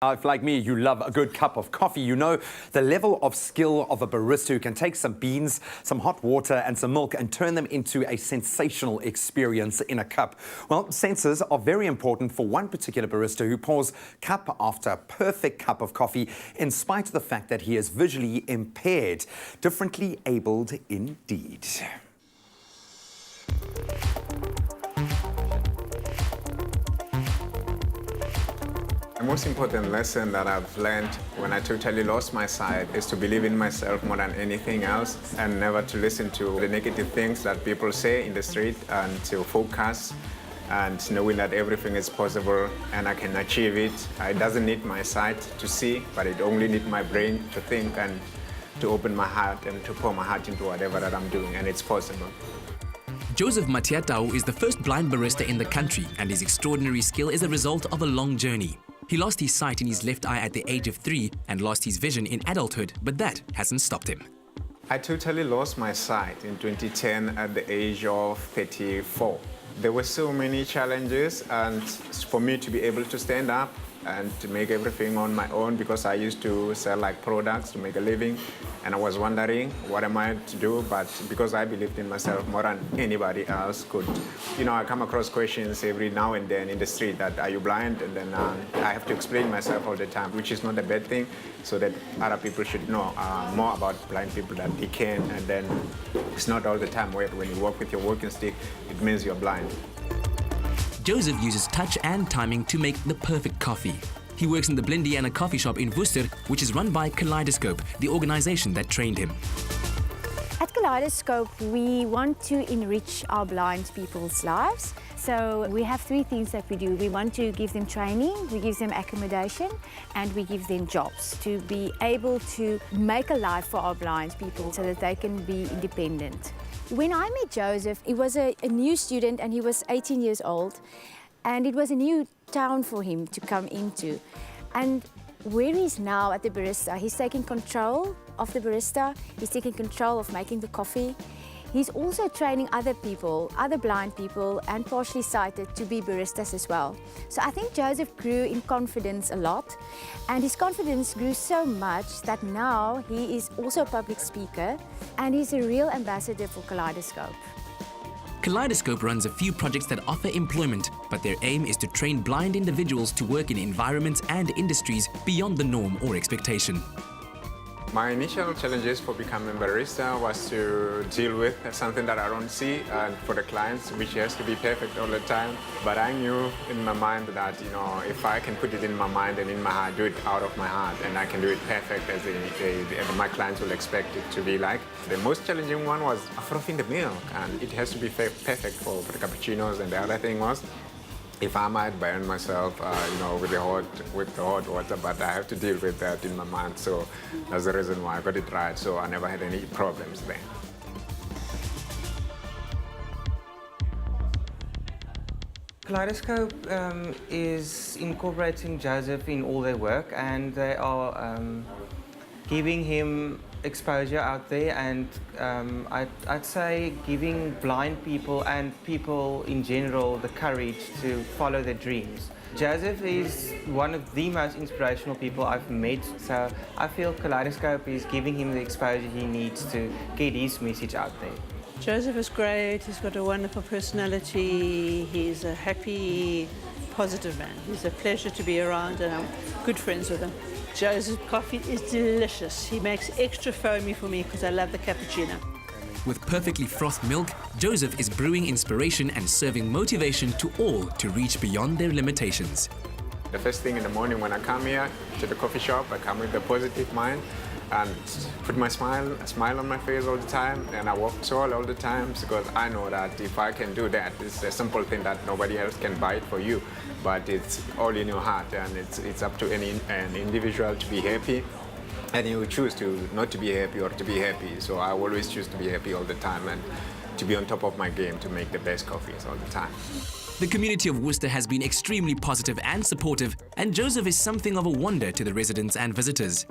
If, like me, you love a good cup of coffee, you know the level of skill of a barista who can take some beans, some hot water and some milk and turn them into a sensational experience in a cup. Well, senses are very important for one particular barista who pours cup after perfect cup of coffee in spite of the fact that he is visually impaired. Differently abled indeed. The most important lesson that I've learned when I totally lost my sight is to believe in myself more than anything else and never to listen to the negative things that people say in the street, and to focus and knowing that everything is possible and I can achieve it. It doesn't need my sight to see, but it only needs my brain to think and to open my heart and to pour my heart into whatever that I'm doing, and it's possible. Joseph Matiatau is the first blind barista in the country, and his extraordinary skill is a result of a long journey. He lost his sight in his left eye at the age of 3 and lost his vision in adulthood, but that hasn't stopped him. I totally lost my sight in 2010 at the age of 34. There were so many challenges, and for me to be able to stand up and to make everything on my own, because I used to sell like products to make a living, and I was wondering what am I to do, but because I believed in myself more than anybody else could. You know, I come across questions every now and then in the street that, are you blind? And then I have to explain myself all the time, which is not a bad thing, so that other people should know more about blind people that they can, and then it's not all the time where when you walk with your walking stick, it means you're blind. Joseph uses touch and timing to make the perfect coffee. He works in the Blindy and a coffee shop in Worcester, which is run by Kaleidoscope, the organization that trained him. At Kaleidoscope, we want to enrich our blind people's lives. So we have 3 things that we do. We want to give them training, we give them accommodation, and we give them jobs to be able to make a life for our blind people so that they can be independent. When I met Joseph, he was a new student and he was 18 years old, and it was a new town for him to come into. And where he's now at the barista, he's taking control of the barista, he's taking control of making the coffee. He's also training other people, other blind people and partially sighted, to be baristas as well. So I think Joseph grew in confidence a lot, and his confidence grew so much that now he is also a public speaker and he's a real ambassador for Kaleidoscope. Kaleidoscope runs a few projects that offer employment, but their aim is to train blind individuals to work in environments and industries beyond the norm or expectation. My initial challenges for becoming a barista was to deal with something that I don't see, and for the clients, which has to be perfect all the time. But I knew in my mind that, you know, if I can put it in my mind and in my heart, do it out of my heart, and I can do it perfect as my clients will expect it to be like. The most challenging one was frothing the milk, and it has to be perfect for the cappuccinos. And the other thing was, if I might burn myself, you know, with the hot water, but I have to deal with that in my mind. So that's the reason why I got it right. So I never had any problems then. Kaleidoscope is incorporating Joseph in all their work, and they are giving him exposure out there, and I'd say giving blind people and people in general the courage to follow their dreams. Joseph is one of the most inspirational people I've met, so I feel Kaleidoscope is giving him the exposure he needs to get his message out there. Joseph is great, he's got a wonderful personality, he's a happy, positive man. He's a pleasure to be around, and I'm good friends with him. Joseph's coffee is delicious. He makes extra foamy for me because I love the cappuccino. With perfectly frothed milk, Joseph is brewing inspiration and serving motivation to all to reach beyond their limitations. The first thing in the morning when I come here to the coffee shop, I come with a positive mind and put my smile on my face all the time, and I walk tall all the time, because I know that if I can do that, it's a simple thing that nobody else can buy it for you, but it's all in your heart, and it's up to an individual to be happy, and you choose to not to be happy or to be happy. So I always choose to be happy all the time and to be on top of my game to make the best coffees all the time. The community of Worcester has been extremely positive and supportive, and Joseph is something of a wonder to the residents and visitors.